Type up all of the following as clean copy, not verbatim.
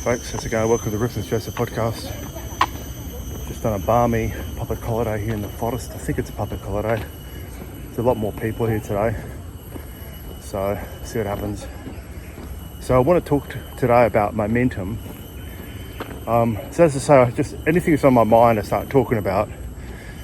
folks, how's it going? Welcome to the Jeza podcast. Just on a balmy public holiday here in the forest. I think it's a public holiday. There's a lot more people here today, so see what happens. So I want to talk today about momentum. So as I say, just anything that's on my mind I start talking about,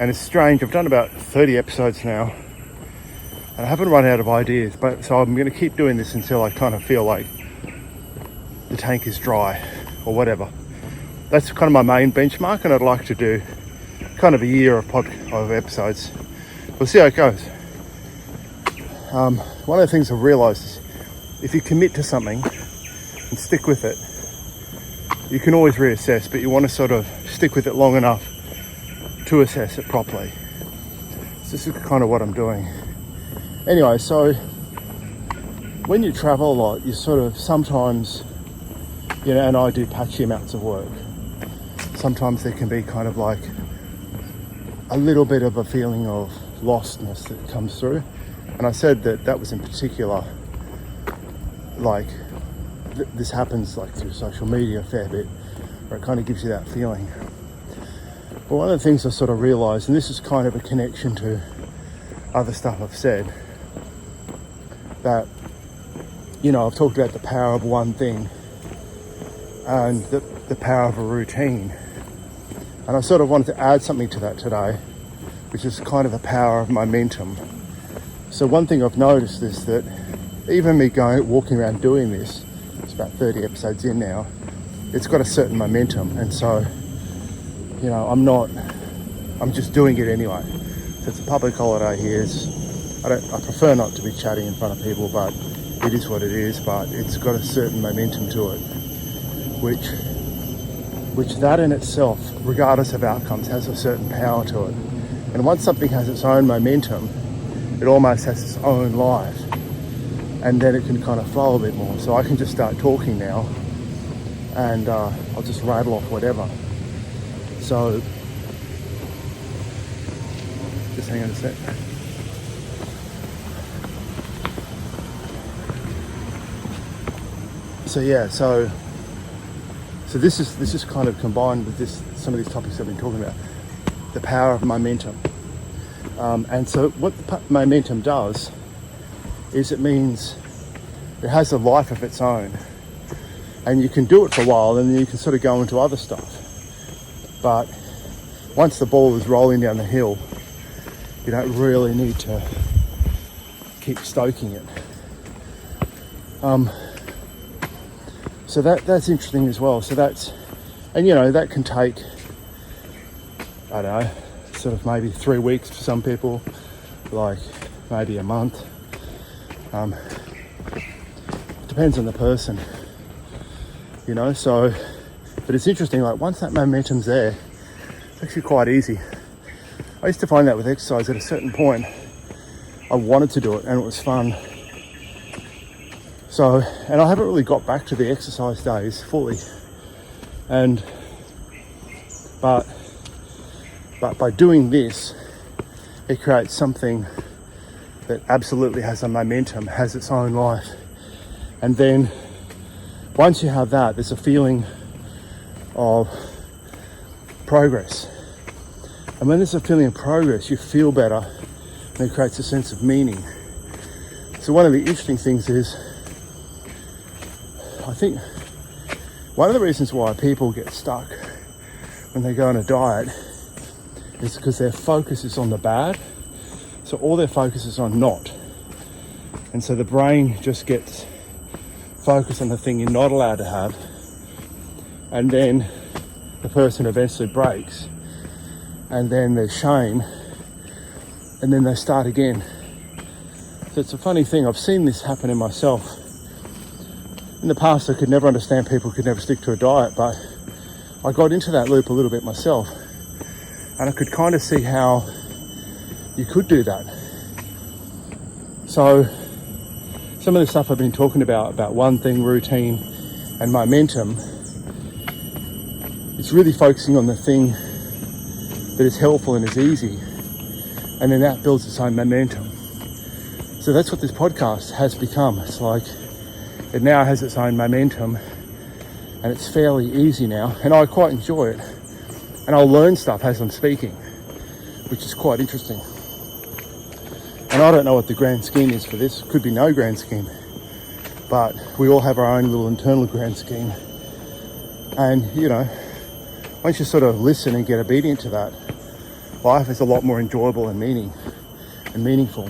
and it's strange. I've done about 30 episodes now and I haven't run out of ideas, but so I'm going to keep doing this until I kind of feel like the tank is dry or whatever. That's kind of my main benchmark, and I'd like to do kind of a year of episodes. We'll see how it goes. One of the things I've realised is if you commit to something and stick with it, you can always reassess, but you want to sort of stick with it long enough to assess it properly. So this is kind of what I'm doing. Anyway, so when you travel a lot, you sort of sometimes, and I do patchy amounts of work. Sometimes there can be kind of like a little bit of a feeling of lostness that comes through. And I said that was in particular, like this happens like through social media a fair bit, where it kind of gives you that feeling. But one of the things I sort of realised, and this is kind of a connection to other stuff I've said, that, I've talked about the power of one thing and the power of a routine. And I sort of wanted to add something to that today, which is kind of the power of momentum. So one thing I've noticed is that even me walking around doing this, it's about 30 episodes in now, it's got a certain momentum. And so, I'm just doing it anyway. So it's a public holiday here. I prefer not to be chatting in front of people, but it is what it is. But it's got a certain momentum to it, which that in itself, regardless of outcomes, has a certain power to it. And once something has its own momentum, it almost has its own life, and then it can kind of flow a bit more. So I can just start talking now, and I'll just rattle off whatever. So just hang on a sec. So this is kind of combined with some of these topics I've been talking about, the power of momentum. And so what momentum does is it means it has a life of its own, and you can do it for a while and then you can sort of go into other stuff. But once the ball is rolling down the hill, you don't really need to keep stoking it. So that's interesting as well. So that can take, I don't know, sort of maybe 3 weeks for some people, like maybe a month. Depends on the person, so, but it's interesting, like once that momentum's there, it's actually quite easy. I used to find that with exercise. At a certain point, I wanted to do it and it was fun. So, and I haven't really got back to the exercise days fully. But by doing this, it creates something that absolutely has a momentum, has its own life. And then once you have that, there's a feeling of progress. And when there's a feeling of progress, you feel better, and it creates a sense of meaning. So one of the interesting things is, I think one of the reasons why people get stuck when they go on a diet is because their focus is on the bad. So all their focus is on not. And so the brain just gets focused on the thing you're not allowed to have. And then the person eventually breaks. And then there's shame. And then they start again. So it's a funny thing. I've seen this happen in myself. In the past, I could never understand people could never stick to a diet, but I got into that loop a little bit myself. And I could kind of see how you could do that. So some of the stuff I've been talking about one thing, routine and momentum, it's really focusing on the thing that is helpful and is easy, and then that builds its own momentum. So that's what this podcast has become. It's like it now has its own momentum, and it's fairly easy now, and I quite enjoy it. And I'll learn stuff as I'm speaking, which is quite interesting. And I don't know what the grand scheme is for this. Could be no grand scheme, but we all have our own little internal grand scheme. And you know, once you sort of listen and get obedient to that, life is a lot more enjoyable and meaningful.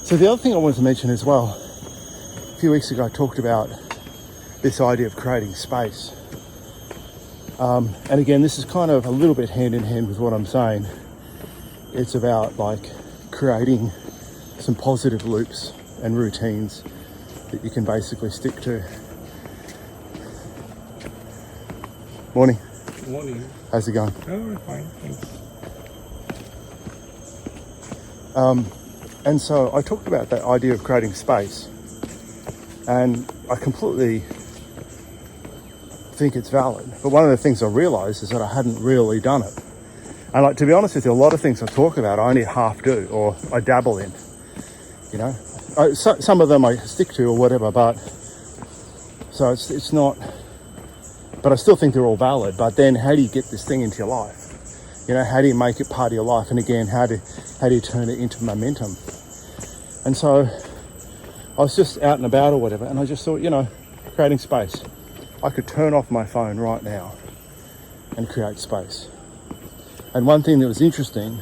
So the other thing I wanted to mention as well, a few weeks ago I talked about this idea of creating space. And again, this is kind of a little bit hand in hand with what I'm saying. It's about like creating some positive loops and routines that you can basically stick to. Morning. Morning. How's it going? Oh, fine, thanks. And so I talked about that idea of creating space, and I completely think it's valid. But one of the things I realised is that I hadn't really done it. And like, to be honest with you, a lot of things I talk about I only half do, or I dabble in, you know. Some of them I stick to or whatever, but so it's not, but I still think they're all valid. But then how do you get this thing into your life? You know, how do you make it part of your life? And again, how do you turn it into momentum? And so I was just out and about or whatever, and I just thought, you know, creating space. I could turn off my phone right now and create space. And one thing that was interesting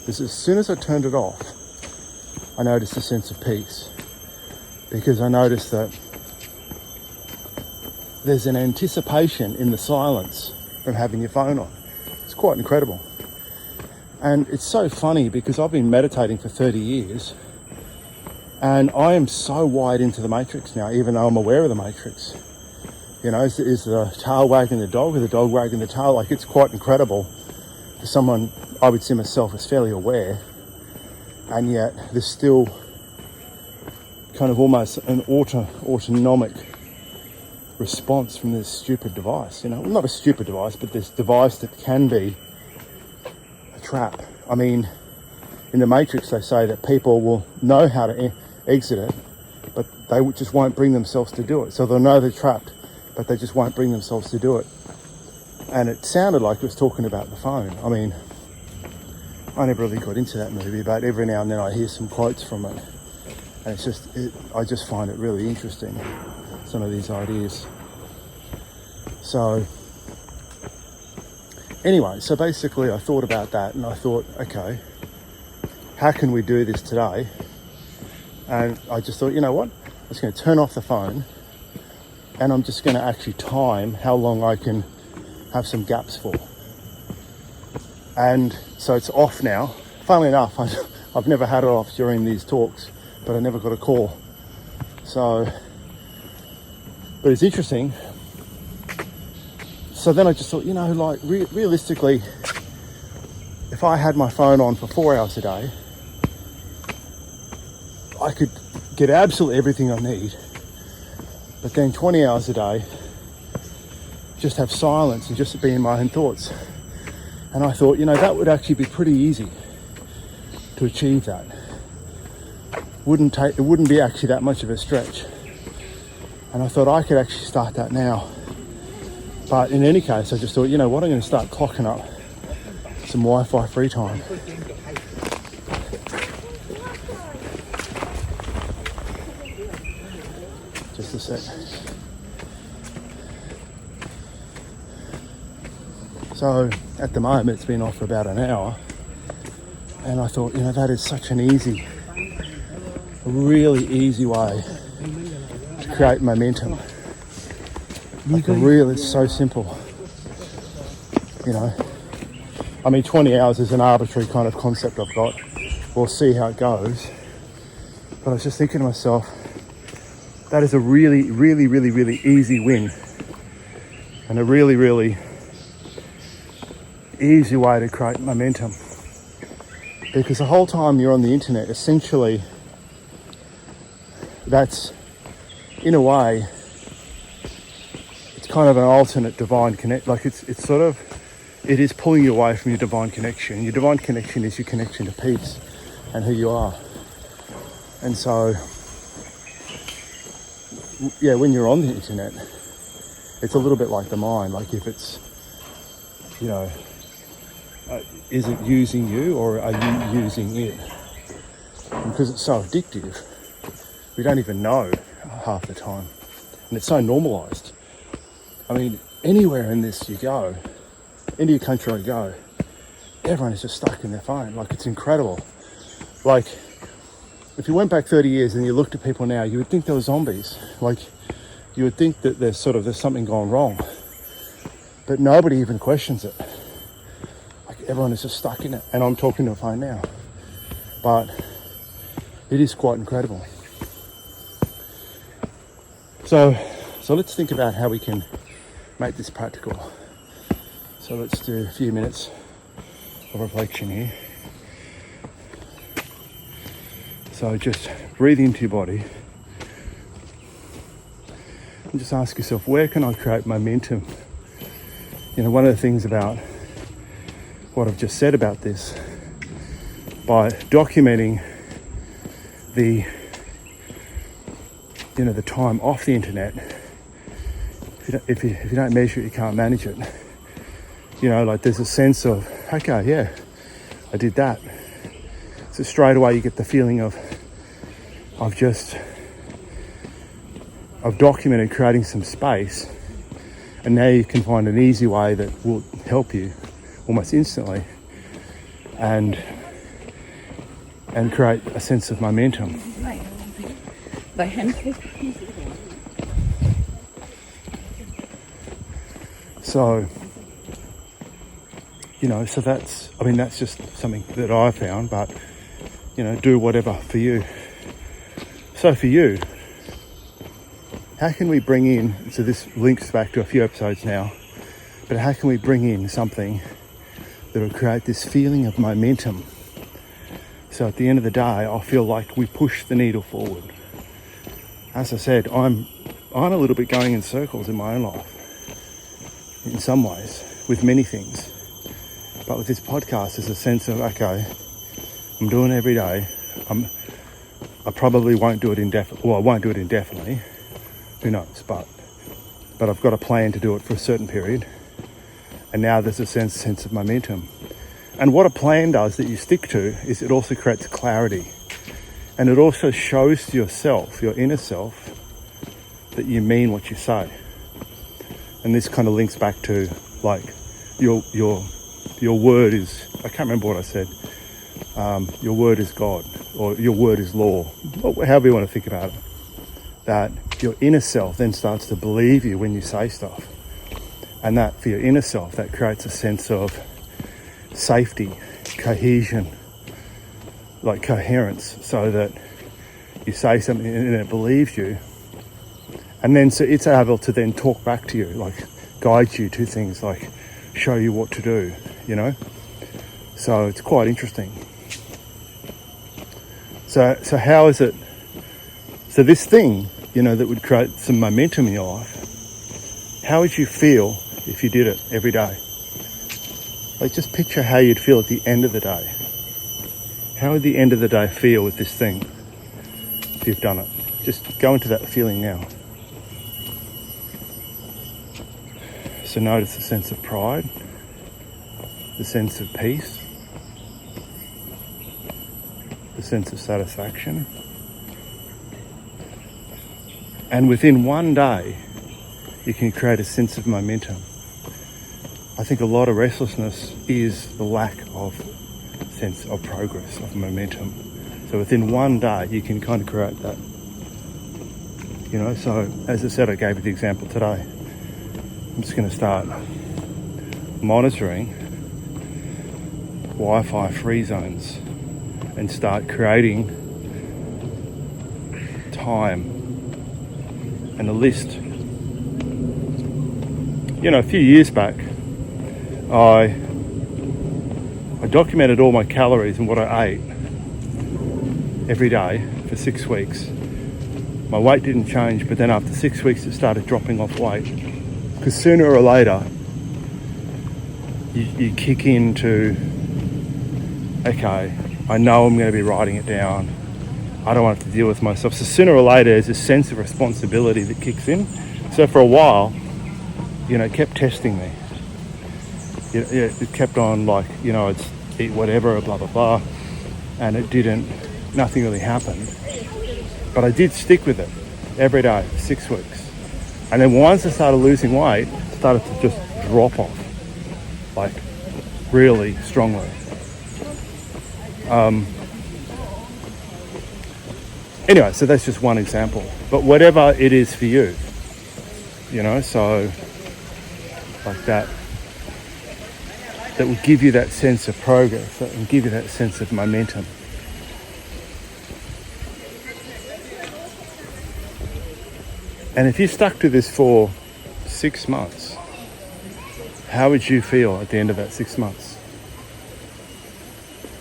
is as soon as I turned it off, I noticed a sense of peace, because I noticed that there's an anticipation in the silence from having your phone on. It's quite incredible. And it's so funny because I've been meditating for 30 years and I am so wired into the matrix now, even though I'm aware of the matrix. You know, is the tail wagging the dog or the dog wagging the tail? Like, it's quite incredible for someone, I would see myself as fairly aware, and yet there's still kind of almost an autonomic response from this stupid device. You know, well, not a stupid device, but this device that can be a trap. I mean, in the Matrix they say that people will know how to exit it, but they just won't bring themselves to do it. So they'll know they're trapped, but they just won't bring themselves to do it. And it sounded like it was talking about the phone. I mean, I never really got into that movie, but every now and then I hear some quotes from it, and it's just, I just find it really interesting, some of these ideas. So anyway, so basically I thought about that, and I thought, okay, how can we do this today? And I just thought, you know what, I'm just going to turn off the phone, and I'm just going to actually time how long I can have some gaps for. And so it's off now. Funnily enough, I've never had it off during these talks, but I never got a call. So, but it's interesting. So then I just thought, you know, like realistically, if I had my phone on for 4 hours a day, I could get absolutely everything I need. But then 20 hours a day, just have silence and just be in my own thoughts. And I thought, you know, that would actually be pretty easy to achieve that. It wouldn't be actually that much of a stretch. And I thought I could actually start that now. But in any case, I just thought, you know what, I'm going to start clocking up some Wi-Fi free time. Just a sec. So at the moment it's been off for about an hour, and I thought, you know, that is such an easy, a really easy way to create momentum. Like it's so simple, you know. I mean, 20 hours is an arbitrary kind of concept I've got. We'll see how it goes. But I was just thinking to myself, that is a really, really, really, really easy win, and a really, really easy way to create momentum. Because the whole time you're on the internet, essentially, that's, in a way, it's kind of an alternate divine connect. Like it's sort of, it is pulling you away from your divine connection. Your divine connection is your connection to peace and who you are. And so, yeah, when you're on the internet, It's a little bit like the mind. Like if it's, you know, is it using you or are you using it? And because it's so addictive, we don't even know half the time. And it's so normalised. I mean, anywhere in this you go, any country I go, everyone is just stuck in their phone. Like, it's incredible. Like, if you went back 30 years and you looked at people now, you would think they were zombies. Like, you would think that there's something gone wrong. But nobody even questions it. Like, everyone is just stuck in it. And I'm talking to a phone now. But it is quite incredible. So let's think about how we can make this practical. So let's do a few minutes of reflection here. So just breathe into your body and just ask yourself, where can I create momentum? You know, one of the things about what I've just said about this, by documenting the time off the internet, if you don't measure it, you can't manage it. You know, like there's a sense of, okay, yeah, I did that. So straight away you get the feeling of I've documented creating some space, and now you can find an easy way that will help you almost instantly and create a sense of momentum. So, so that's just something that I found, but, do whatever for you. So for you, how can we bring in, so this links back to a few episodes now, but how can we bring in something that will create this feeling of momentum? So at the end of the day, I feel like we push the needle forward. As I said, I'm a little bit going in circles in my own life, in some ways, with many things. But with this podcast, there's a sense of, okay, I'm doing it every day. I probably won't do it indefinitely. Well, I won't do it indefinitely. Who knows? But I've got a plan to do it for a certain period. And now there's a sense of momentum. And what a plan does that you stick to is it also creates clarity. And it also shows to yourself, your inner self, that you mean what you say. And this kind of links back to, like, your word is, I can't remember what I said. Your word is God, or your word is law, however you want to think about it. That your inner self then starts to believe you when you say stuff. And that, for your inner self, that creates a sense of safety, cohesion, like coherence, so that you say something and it believes you. And then so it's able to then talk back to you, like guide you to things, like show you what to do, So it's quite interesting. So how is it, so this thing, that would create some momentum in your life, how would you feel if you did it every day? Like, just picture how you'd feel at the end of the day. How would the end of the day feel with this thing if you've done it? Just go into that feeling now. So notice the sense of pride, the sense of peace, the sense of satisfaction. And within one day, you can create a sense of momentum. I think a lot of restlessness is the lack of sense of progress, of momentum. So within one day, you can kind of create that. So as I said, I gave you the example today. I'm just going to start monitoring Wi-Fi free zones and start creating time and a list. A few years back, I documented all my calories and what I ate every day for 6 weeks. My weight didn't change, but then after 6 weeks it started dropping off weight. Because sooner or later, you kick into, okay, I know I'm going to be writing it down. I don't want to deal with myself. So sooner or later, there's a sense of responsibility that kicks in. So for a while, it kept testing me. It kept on like, I'd eat whatever, blah, blah, blah. And nothing really happened. But I did stick with it every day, 6 weeks. And then once I started losing weight, it started to just drop off, like really strongly. Anyway, so that's just one example. But whatever it is for you, so like that will give you that sense of progress, that will give you that sense of momentum. And if you stuck to this for 6 months, how would you feel at the end of that 6 months?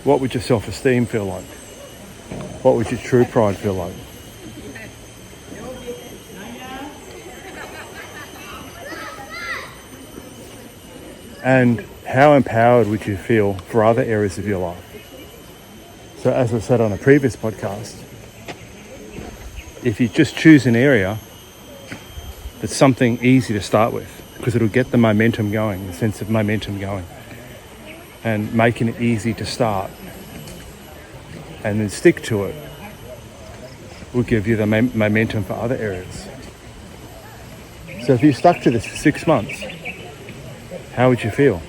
What would your self-esteem feel like? What would your true pride feel like? And how empowered would you feel for other areas of your life? So as I said on a previous podcast, if you just choose an area, that's something easy to start with, because it'll get the momentum going, the sense of momentum going, and making it easy to start and then stick to it will give you the momentum for other areas. So if you stuck to this for 6 months, how would you feel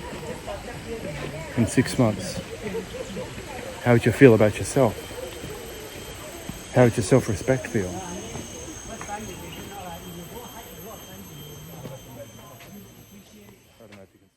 in 6 months? How would you feel about yourself? How would your self-respect feel? I don't know if you can